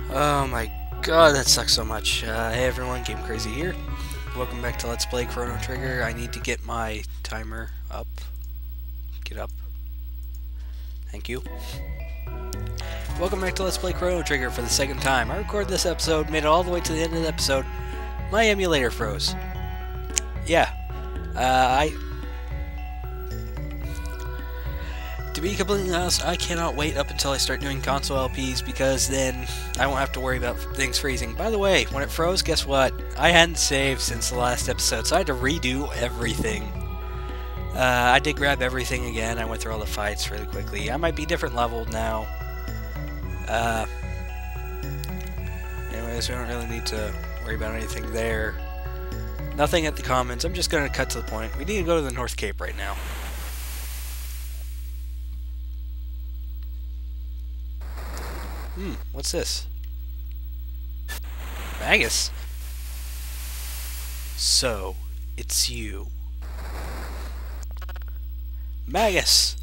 Oh my god, that sucks so much. Hey everyone, Game Crazy here. Welcome back to Let's Play Chrono Trigger. I need to get my timer up. Get up. Thank you. Welcome back to Let's Play Chrono Trigger for the second time. I recorded this episode, made it all the way to the end of the episode. My emulator froze. Yeah. To be completely honest, I cannot wait up until I start doing console LPs because then I won't have to worry about things freezing. By the way, when it froze, guess what? I hadn't saved since the last episode, so I had to redo everything. I did grab everything again. I went through all the fights really quickly. I might be different leveled now. Anyways, we don't really need to worry about anything there. Nothing at the comments. I'm just going to cut to the point. We need to go to the North Cape right now. What's this? Magus? So, it's you. Magus!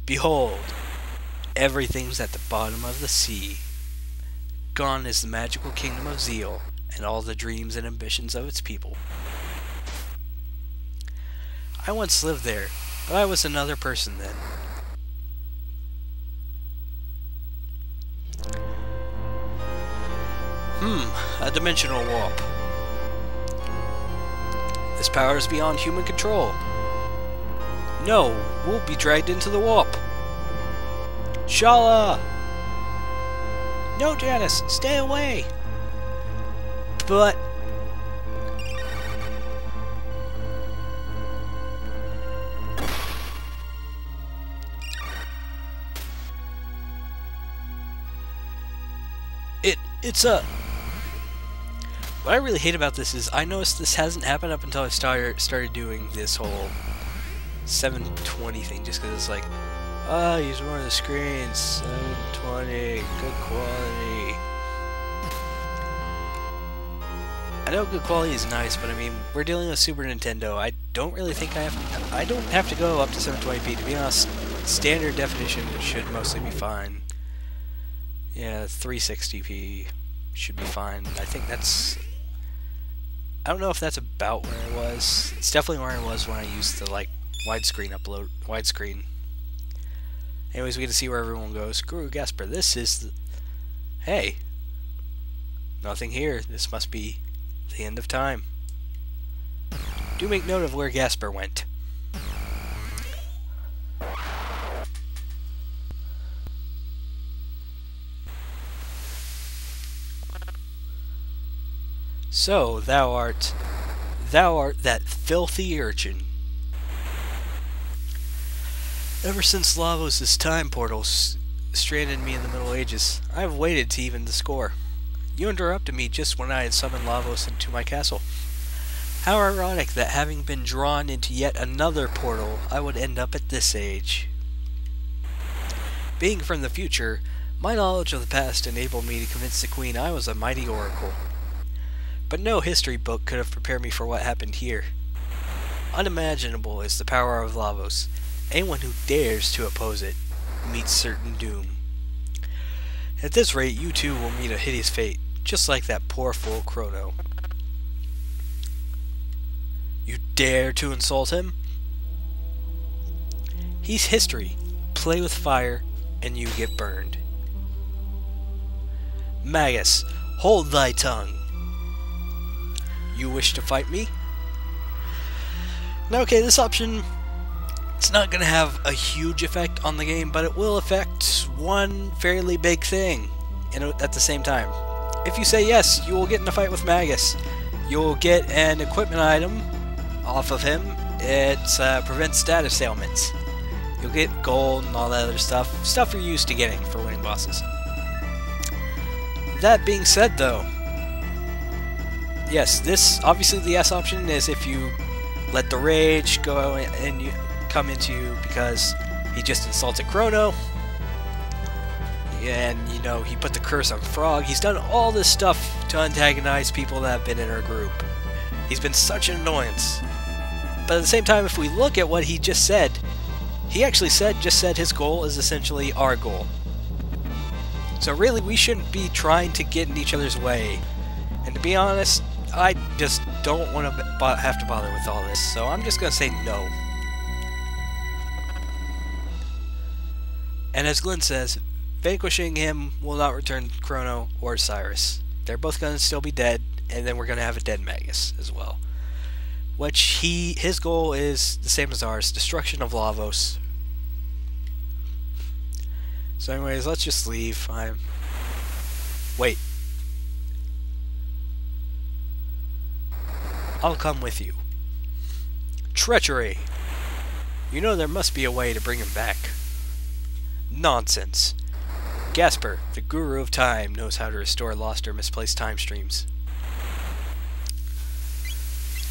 Behold, everything's at the bottom of the sea. Gone is the magical kingdom of Zeal, and all the dreams and ambitions of its people. I once lived there, but I was another person then. A dimensional warp. This power is beyond human control. No, we'll be dragged into the warp. Shala! No, Janice, stay away! But... It's a... What I really hate about this is I noticed this hasn't happened up until I started doing this whole 720 thing, just because it's like, use one of the screens, 720, good quality. I know good quality is nice, but I mean, we're dealing with Super Nintendo. I don't really think I don't have to go up to 720p. To be honest, standard definition should mostly be fine. Yeah, 360p should be fine. I think that's... I don't know if that's about where I was. It's definitely where I was when I used the, like, widescreen. Anyways, we get to see where everyone goes. Screw Gasper, this is the... Hey! Nothing here. This must be the end of time. Do make note of where Gasper went. So, thou art that filthy urchin. Ever since Lavos' time portal stranded me in the Middle Ages, I have waited to even the score. You interrupted me just when I had summoned Lavos into my castle. How ironic that having been drawn into yet another portal, I would end up at this age. Being from the future, my knowledge of the past enabled me to convince the Queen I was a mighty oracle. But no history book could have prepared me for what happened here. Unimaginable is the power of Lavos. Anyone who dares to oppose it meets certain doom. At this rate, you too will meet a hideous fate, just like that poor fool Chrono. You dare to insult him? He's history. Play with fire, and you get burned. Magus, hold thy tongue. You wish to fight me? Now, okay, this option, it's not going to have a huge effect on the game, but it will affect one fairly big thing at the same time. If you say yes, you will get in a fight with Magus. You will get an equipment item off of him. It prevents status ailments. You'll get gold and all that other stuff. Stuff you're used to getting for winning bosses. That being said, though, yes, this, obviously the yes option is if you let the rage go and you come into you because he just insulted Chrono. And, you know, he put the curse on Frog. He's done all this stuff to antagonize people that have been in our group. He's been such an annoyance. But at the same time, if we look at what he just said, he actually just said his goal is essentially our goal. So really, we shouldn't be trying to get in each other's way. And to be honest, I just don't want to have to bother with all this, so I'm just going to say no. And as Glenn says, vanquishing him will not return Chrono or Cyrus. They're both going to still be dead, and then we're going to have a dead Magus as well. Which his goal is the same as ours, destruction of Lavos. So anyways, let's just leave. Wait. I'll come with you. Treachery! You know there must be a way to bring him back. Nonsense. Gasper, the guru of time, knows how to restore lost or misplaced time streams.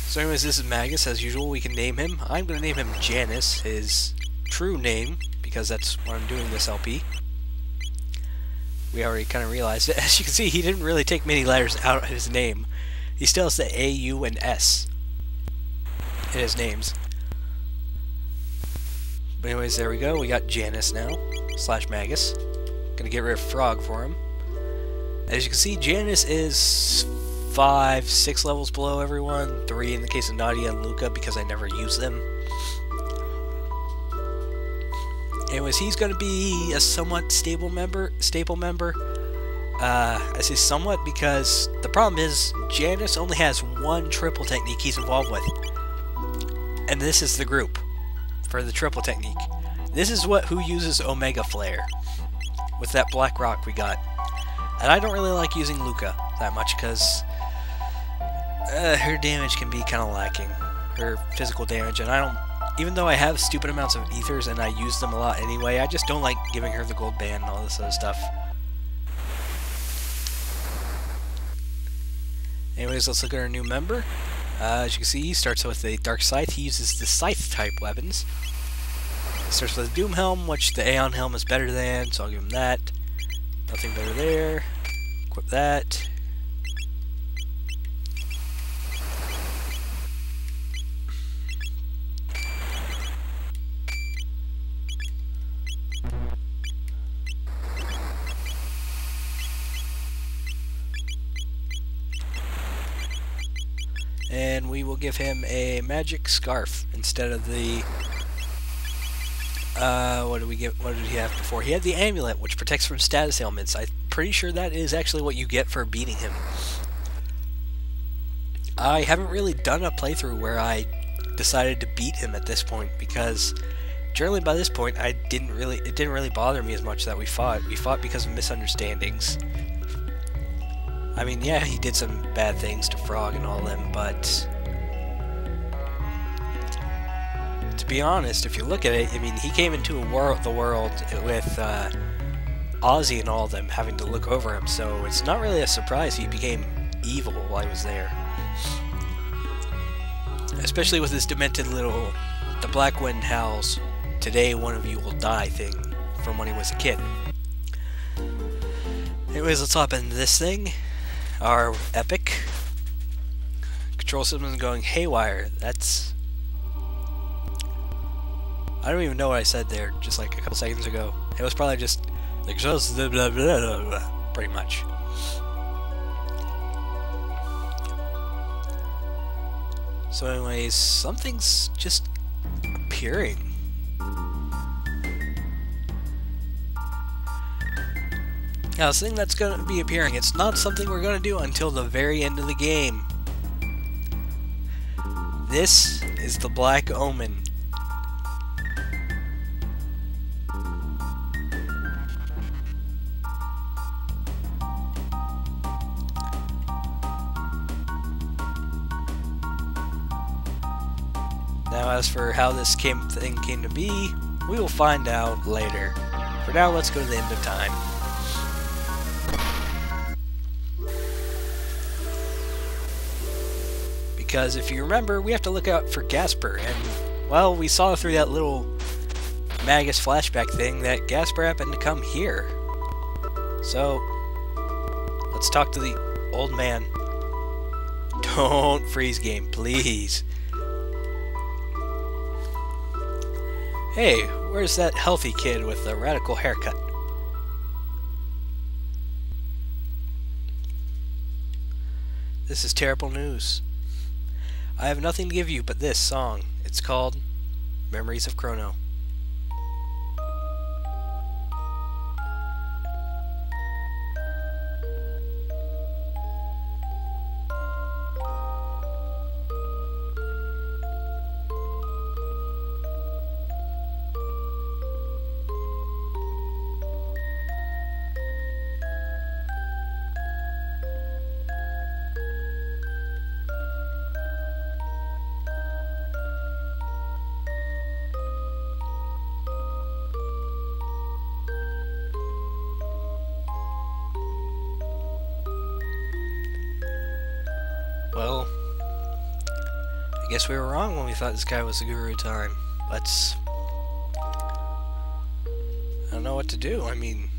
So anyways, this is Magus. As usual, we can name him. I'm going to name him Janus, his true name, because that's what I'm doing this LP. We already kind of realized it. As you can see, he didn't really take many letters out of his name. He still has the A, U, and S in his names. But anyways, there we go. We got Janus now, / Magus. Gonna get rid of Frog for him. As you can see, Janus is 5, 6 levels below everyone. 3 in the case of Nadia and Luca, because I never use them. Anyways, he's gonna be a somewhat staple member. I say somewhat because the problem is Janus only has one triple technique he's involved with. And this is the group for the triple technique. This is who uses Omega Flare with that black rock we got. And I don't really like using Luca that much because her damage can be kind of lacking. Her physical damage, and I don't, even though I have stupid amounts of ethers and I use them a lot anyway, I just don't like giving her the gold band and all this other stuff. Anyways, let's look at our new member. As you can see, he starts with a Dark Scythe. He uses the Scythe-type weapons. He starts with a Doom Helm, which the Aeon Helm is better than, so I'll give him that. Nothing better there. Equip that. And we will give him a magic scarf instead of the what did he have before? He had the amulet, which protects from status ailments. I'm pretty sure that is actually what you get for beating him. I haven't really done a playthrough where I decided to beat him at this point, because generally by this point it didn't really bother me as much that we fought. We fought because of misunderstandings. I mean, yeah, he did some bad things to Frog and all them, but to be honest, if you look at it, I mean, he came into the world with Ozzy and all of them having to look over him, so it's not really a surprise he became evil while he was there. Especially with his demented little, the Black Wind howls, "Today one of you will die" thing from when he was a kid. Anyways, let's hop into this thing. Our epic control system is going haywire. That's, I don't even know what I said there just like a couple seconds ago. It was probably just like blah, blah, blah, blah, blah, pretty much. So anyways, something's just appearing. Now, this thing that's going to be appearing, it's not something we're going to do until the very end of the game. This is the Black Omen. Now, as for how this thing came to be, we will find out later. For now, let's go to the end of time. Because if you remember, we have to look out for Gasper, and, well, we saw through that little Magus flashback thing that Gasper happened to come here. So, let's talk to the old man. Don't freeze game, please. Hey, where's that healthy kid with the radical haircut? This is terrible news. I have nothing to give you but this song. It's called Memories of Chrono. Well, I guess we were wrong when we thought this guy was the Guru of Time. I don't know what to do. I mean,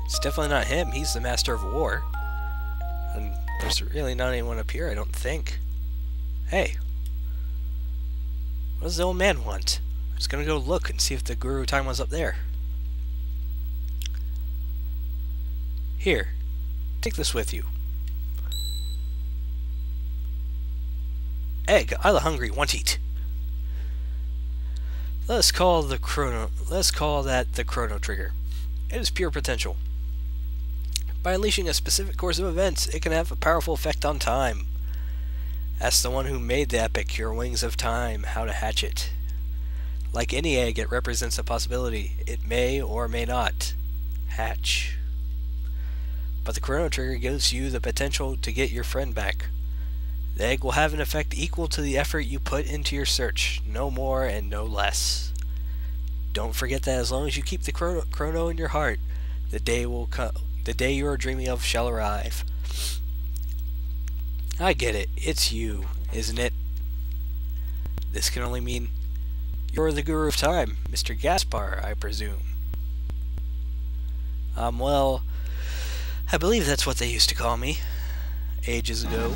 it's definitely not him. He's the Master of War. And there's really not anyone up here, I don't think. Hey. What does the old man want? I'm just gonna go look and see if the Guru of Time was up there. Here. Take this with you. Egg, I'm hungry, want to eat. Let's call that the Chrono trigger. It is pure potential. By unleashing a specific course of events, it can have a powerful effect on time. Ask the one who made the epic, Your Wings of Time, how to hatch it. Like any egg, it represents a possibility. It may or may not hatch. But the Chrono trigger gives you the potential to get your friend back. The egg will have an effect equal to the effort you put into your search, no more and no less. Don't forget that as long as you keep the chrono in your heart, the day you are dreaming of shall arrive. I get it. It's you, isn't it? This can only mean you're the Guru of Time, Mr. Gaspar, I presume. Well, I believe that's what they used to call me ages ago.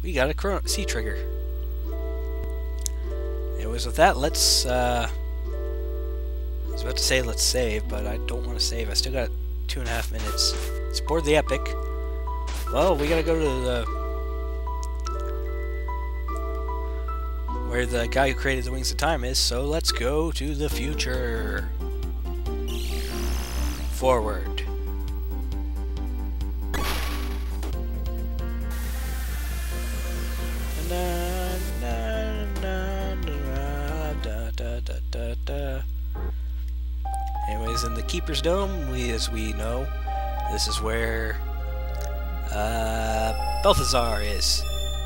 We got a C trigger. Anyways, with that, let's, I was about to say let's save, but I don't want to save. I still got 2.5 minutes. Let's board the epic. Well, we gotta go to the... where the guy who created the Wings of Time is, so let's go to the future. Forward. Anyways, in the Keeper's Dome, as we know, this is where Balthazar is,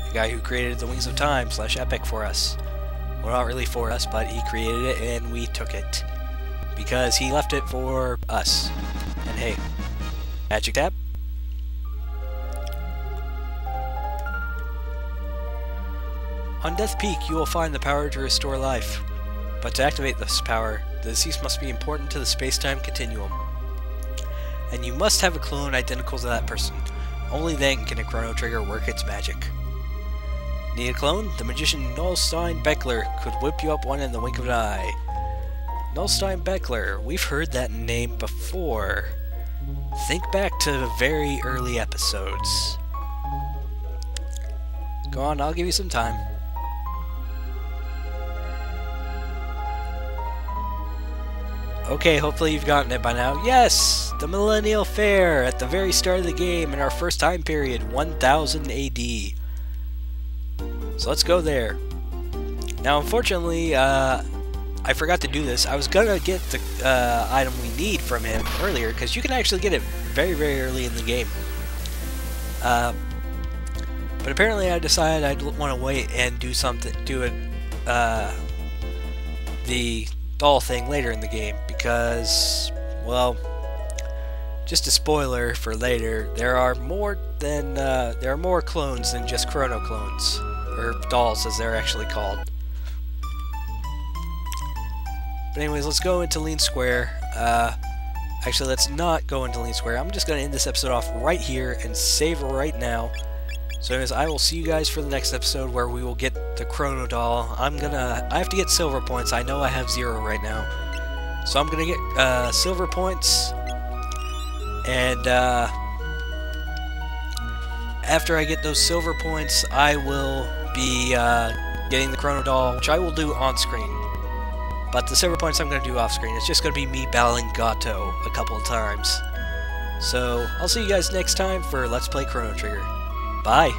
the guy who created the Wings of Time / epic for us. Well, not really for us, but he created it and we took it because he left it for us. And hey, magic tap. On Death Peak, you will find the power to restore life. But to activate this power, the deceased must be important to the space-time continuum. And you must have a clone identical to that person. Only then can a Chrono trigger work its magic. Need a clone? The magician Nullstein Beckler could whip you up one in the wink of an eye. Nullstein Beckler, we've heard that name before. Think back to very early episodes. Go on, I'll give you some time. Okay, hopefully you've gotten it by now. Yes! The Millennial Fair at the very start of the game in our first time period, 1000 AD. So let's go there. Now, unfortunately, I forgot to do this. I was gonna get the item we need from him earlier, because you can actually get it very, very early in the game. But apparently I decided I'd want to wait and do the doll thing later in the game, because, well, just a spoiler for later, there are more clones than just Chrono clones, or dolls as they're actually called. But anyways, let's go into Lean Square. Actually, let's not go into Lean Square. I'm just going to end this episode off right here and save right now. So anyways, I will see you guys for the next episode where we will get the Chrono doll. I have to get silver points. I know I have 0 right now. So I'm going to get silver points. And after I get those silver points, I will be getting the Chrono Doll, which I will do on screen. But the silver points I'm going to do off screen. It's just going to be me battling Gato a couple of times. So, I'll see you guys next time for Let's Play Chrono Trigger. Bye!